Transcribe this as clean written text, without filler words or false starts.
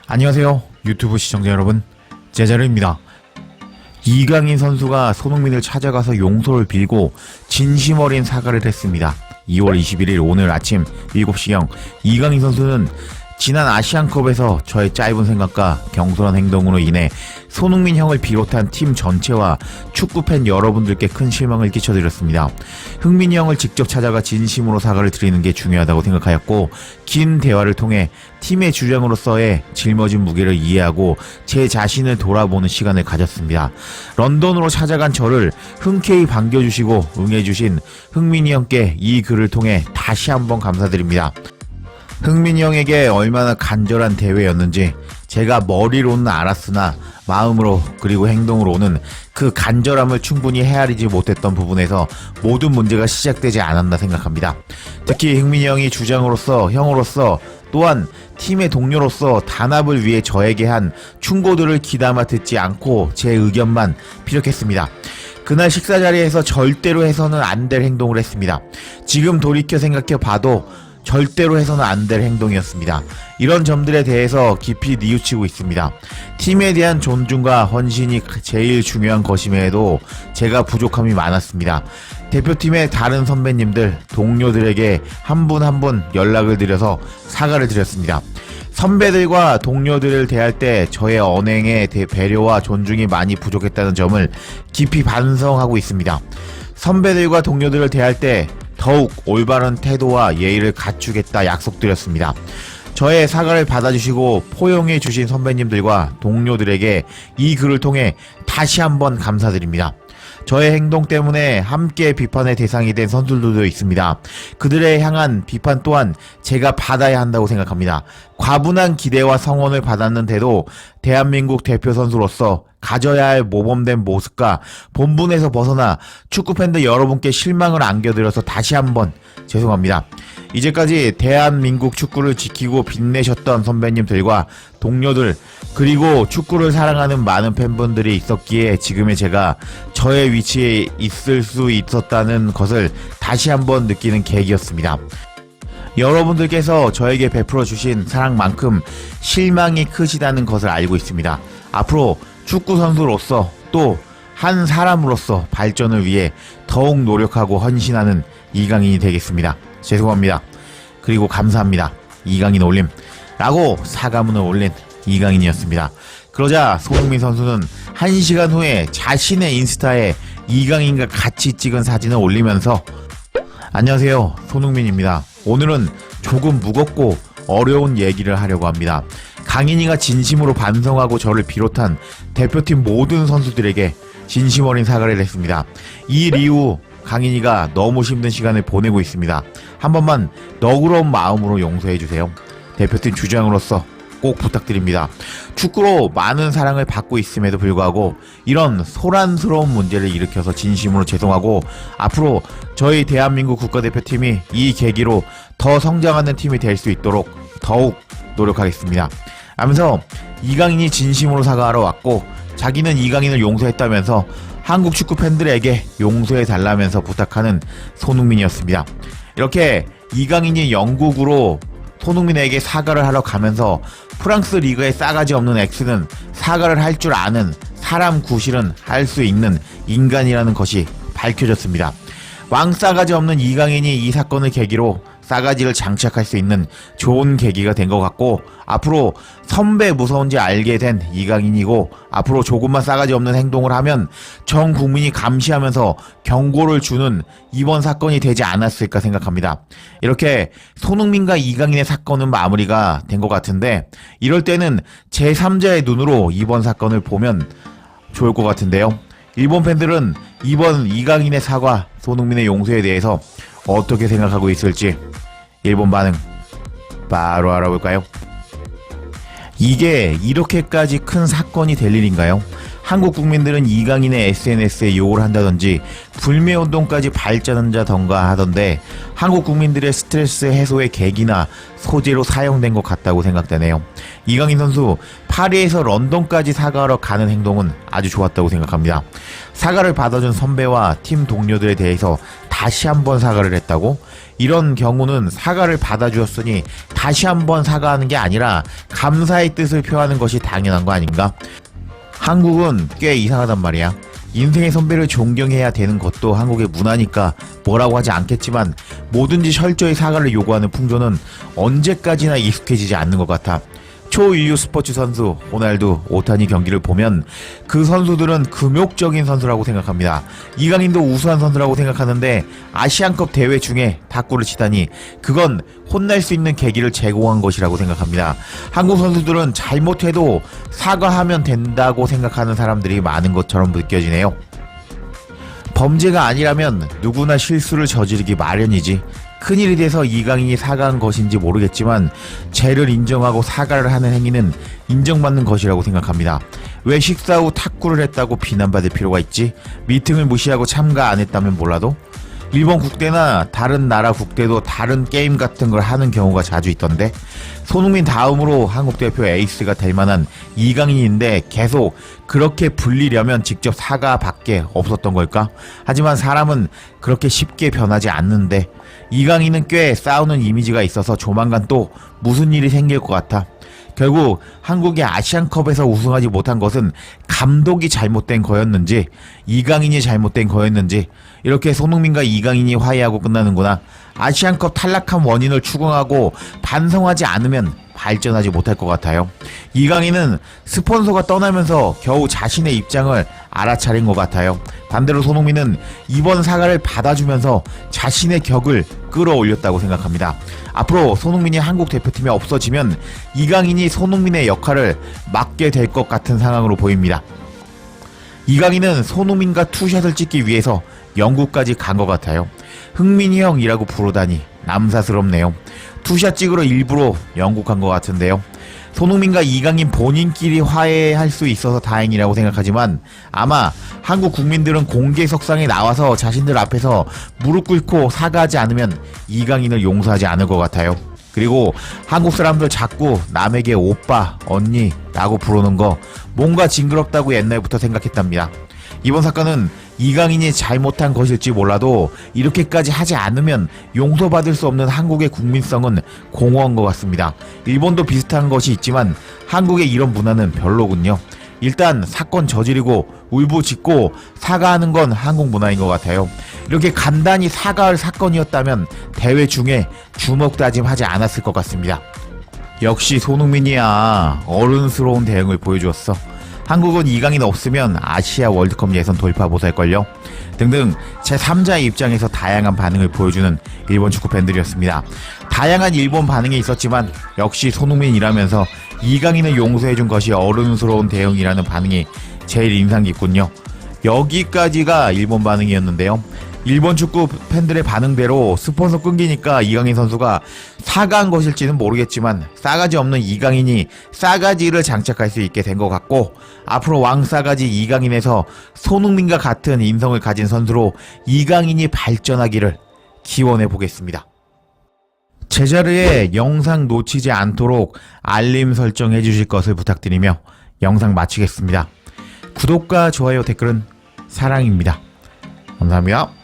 안녕하세요 유튜브 시청자 여러분, 제자르입니다. 이강인 선수가 손흥민을 찾아가서 용서를 빌고 진심 어린 사과를 했습니다. 2월 21일 오늘 아침 7시경 이강인 선수는 지난 아시안컵에서 저의 짧은 생각과 경솔한 행동으로 인해 손흥민 형을 비롯한 팀 전체와 축구팬 여러분들께 큰 실망을 끼쳐드렸습니다. 흥민이 형을 직접 찾아가 진심으로 사과를 드리는 게 중요하다고 생각하였고, 긴 대화를 통해 팀의 주장으로서의 짊어진 무게를 이해하고 제 자신을 돌아보는 시간을 가졌습니다. 런던으로 찾아간 저를 흔쾌히 반겨주시고 응해주신 흥민이 형께 이 글을 통해 다시 한번 감사드립니다. 흥민이 형에게 얼마나 간절한 대회였는지 제가 머리로는 알았으나 마음으로 그리고 행동으로는 그 간절함을 충분히 헤아리지 못했던 부분에서 모든 문제가 시작되지 않았나 생각합니다. 특히 흥민이 형이 주장으로서, 형으로서, 또한 팀의 동료로서 단합을 위해 저에게 한 충고들을 귀담아 듣지 않고 제 의견만 피력했습니다. 그날 식사 자리에서 절대로 해서는 안 될 행동을 했습니다. 지금 돌이켜 생각해 봐도 절대로 해서는 안 될 행동이었습니다. 이런 점들에 대해서 깊이 뉘우치고 있습니다. 팀에 대한 존중과 헌신이 제일 중요한 것임에도 제가 부족함이 많았습니다. 대표팀의 다른 선배님들, 동료들에게 한 분 한 분 연락을 드려서 사과를 드렸습니다. 선배들과 동료들을 대할 때 저의 언행에 배려와 존중이 많이 부족했다는 점을 깊이 반성하고 있습니다. 선배들과 동료들을 대할 때 더욱 올바른 태도와 예의를 갖추겠다 약속드렸습니다. 저의 사과를 받아주시고 포용해 주신 선배님들과 동료들에게 이 글을 통해 다시 한번 감사드립니다. 저의 행동 때문에 함께 비판의 대상이 된 선수들도 있습니다. 그들에 향한 비판 또한 제가 받아야 한다고 생각합니다. 과분한 기대와 성원을 받았는데도 대한민국 대표 선수로서 가져야 할 모범된 모습과 본분에서 벗어나 축구팬들 여러분께 실망을 안겨드려서 다시 한번 죄송합니다. 이제까지 대한민국 축구를 지키고 빛내셨던 선배님들과 동료들, 그리고 축구를 사랑하는 많은 팬분들이 있었기에 지금의 제가 저의 위치에 있을 수 있었다는 것을 다시 한번 느끼는 계기였습니다. 여러분들께서 저에게 베풀어 주신 사랑만큼 실망이 크시다는 것을 알고 있습니다. 앞으로 축구 선수로서 또 한 사람으로서 발전을 위해 더욱 노력하고 헌신하는 이강인이 되겠습니다. 죄송합니다. 그리고 감사합니다. 이강인 올림 라고 사과문을 올린 이강인이었습니다. 그러자 손흥민 선수는 1시간 후에 자신의 인스타에 이강인과 같이 찍은 사진을 올리면서 안녕하세요, 손흥민입니다. 오늘은 조금 무겁고 어려운 얘기를 하려고 합니다. 강인이가 진심으로 반성하고 저를 비롯한 대표팀 모든 선수들에게 진심 어린 사과를 했습니다. 이 이후 강인이가 너무 힘든 시간을 보내고 있습니다. 한 번만 너그러운 마음으로 용서해주세요. 대표팀 주장으로서 꼭 부탁드립니다. 축구로 많은 사랑을 받고 있음에도 불구하고 이런 소란스러운 문제를 일으켜서 진심으로 죄송하고, 앞으로 저희 대한민국 국가대표팀이 이 계기로 더 성장하는 팀이 될 수 있도록 더욱 노력하겠습니다. 하면서 이강인이 진심으로 사과하러 왔고, 자기는 이강인을 용서했다면서 한국 축구 팬들에게 용서해달라면서 부탁하는 손흥민이었습니다. 이렇게 이강인이 영국으로 손흥민에게 사과를 하러 가면서 프랑스 리그에 싸가지 없는 X는 사과를 할 줄 아는 사람 구실은 할 수 있는 인간이라는 것이 밝혀졌습니다. 왕싸가지 없는 이강인이 이 사건을 계기로 싸가지를 장착할 수 있는 좋은 계기가 된 것 같고, 앞으로 선배 무서운지 알게 된 이강인이고, 앞으로 조금만 싸가지 없는 행동을 하면 전 국민이 감시하면서 경고를 주는 이번 사건이 되지 않았을까 생각합니다. 이렇게 손흥민과 이강인의 사건은 마무리가 된 것 같은데, 이럴 때는 제3자의 눈으로 이번 사건을 보면 좋을 것 같은데요. 일본 팬들은 이번 이강인의 사과, 손흥민의 용서에 대해서 어떻게 생각하고 있을지 일본 반응 바로 알아볼까요? 이게 이렇게까지 큰 사건이 될 일인가요? 한국 국민들은 이강인의 SNS에 욕을 한다든지 불매운동까지 발전한다던가 하던데, 한국 국민들의 스트레스 해소의 계기나 소재로 사용된 것 같다고 생각되네요. 이강인 선수 파리에서 런던까지 사과하러 가는 행동은 아주 좋았다고 생각합니다. 사과를 받아준 선배와 팀 동료들에 대해서 다시 한번 사과를 했다고? 이런 경우는 사과를 받아주었으니 다시 한번 사과하는 게 아니라 감사의 뜻을 표하는 것이 당연한 거 아닌가? 한국은 꽤 이상하단 말이야. 인생의 선배를 존경해야 되는 것도 한국의 문화니까 뭐라고 하지 않겠지만 뭐든지 철저히 사과를 요구하는 풍조는 언제까지나 익숙해지지 않는 것 같아. 초인류 스포츠 선수 호날두, 오타니 경기를 보면 그 선수들은 금욕적인 선수라고 생각합니다. 이강인도 우수한 선수라고 생각하는데 아시안컵 대회 중에 탁구를 치다니 그건 혼날 수 있는 계기를 제공한 것이라고 생각합니다. 한국 선수들은 잘못해도 사과하면 된다고 생각하는 사람들이 많은 것처럼 느껴지네요. 범죄가 아니라면 누구나 실수를 저지르기 마련이지. 큰일이 돼서 이강인이 사과한 것인지 모르겠지만 죄를 인정하고 사과를 하는 행위는 인정받는 것이라고 생각합니다. 왜 식사 후 탁구를 했다고 비난받을 필요가 있지? 미팅을 무시하고 참가 안 했다면 몰라도? 일본 국대나 다른 나라 국대도 다른 게임 같은 걸 하는 경우가 자주 있던데 손흥민 다음으로 한국 대표 에이스가 될 만한 이강인인데 계속 그렇게 불리려면 직접 사과밖에 없었던 걸까? 하지만 사람은 그렇게 쉽게 변하지 않는데 이강인은 꽤 싸우는 이미지가 있어서 조만간 또 무슨 일이 생길 것 같아. 결국 한국이 아시안컵에서 우승하지 못한 것은 감독이 잘못된 거였는지 이강인이 잘못된 거였는지 이렇게 손흥민과 이강인이 화해하고 끝나는구나. 아시안컵 탈락한 원인을 추궁하고 반성하지 않으면 발전하지 못할 것 같아요. 이강인은 스폰서가 떠나면서 겨우 자신의 입장을 알아차린 것 같아요. 반대로 손흥민은 이번 사과를 받아주면서 자신의 격을 끌어올렸다고 생각합니다. 앞으로 손흥민이 한국 대표팀에 없어지면 이강인이 손흥민의 역할을 맡게 될 것 같은 상황으로 보입니다. 이강인은 손흥민과 투샷을 찍기 위해서 영국까지 간 것 같아요. 흥민이 형이라고 부르다니 남사스럽네요. 투샷 찍으러 일부러 영국 간 것 같은데요. 손흥민과 이강인 본인끼리 화해할 수 있어서 다행이라고 생각하지만 아마 한국 국민들은 공개석상에 나와서 자신들 앞에서 무릎 꿇고 사과하지 않으면 이강인을 용서하지 않을 것 같아요. 그리고 한국 사람들 자꾸 남에게 오빠, 언니 라고 부르는 거 뭔가 징그럽다고 옛날부터 생각했답니다. 이번 사건은 이강인이 잘못한 것일지 몰라도 이렇게까지 하지 않으면 용서받을 수 없는 한국의 국민성은 공허한 것 같습니다. 일본도 비슷한 것이 있지만 한국의 이런 문화는 별로군요. 일단 사건 저지르고 울부짖고 사과하는 건 한국 문화인 것 같아요. 이렇게 간단히 사과할 사건이었다면 대회 중에 주먹다짐하지 않았을 것 같습니다. 역시 손흥민이야. 어른스러운 대응을 보여주었어. 한국은 이강인 없으면 아시아 월드컵 예선 돌파 못할걸요? 등등 제3자의 입장에서 다양한 반응을 보여주는 일본 축구 팬들이었습니다. 다양한 일본 반응이 있었지만 역시 손흥민이라면서 이강인을 용서해준 것이 어른스러운 대응이라는 반응이 제일 인상 깊군요. 여기까지가 일본 반응이었는데요. 일본 축구 팬들의 반응대로 스폰서 끊기니까 이강인 선수가 사과한 것일지는 모르겠지만 싸가지 없는 이강인이 싸가지를 장착할 수 있게 된 것 같고 앞으로 왕싸가지 이강인에서 손흥민과 같은 인성을 가진 선수로 이강인이 발전하기를 기원해 보겠습니다. 제자리에 영상 놓치지 않도록 알림 설정해 주실 것을 부탁드리며 영상 마치겠습니다. 구독과 좋아요 댓글은 사랑입니다. 감사합니다.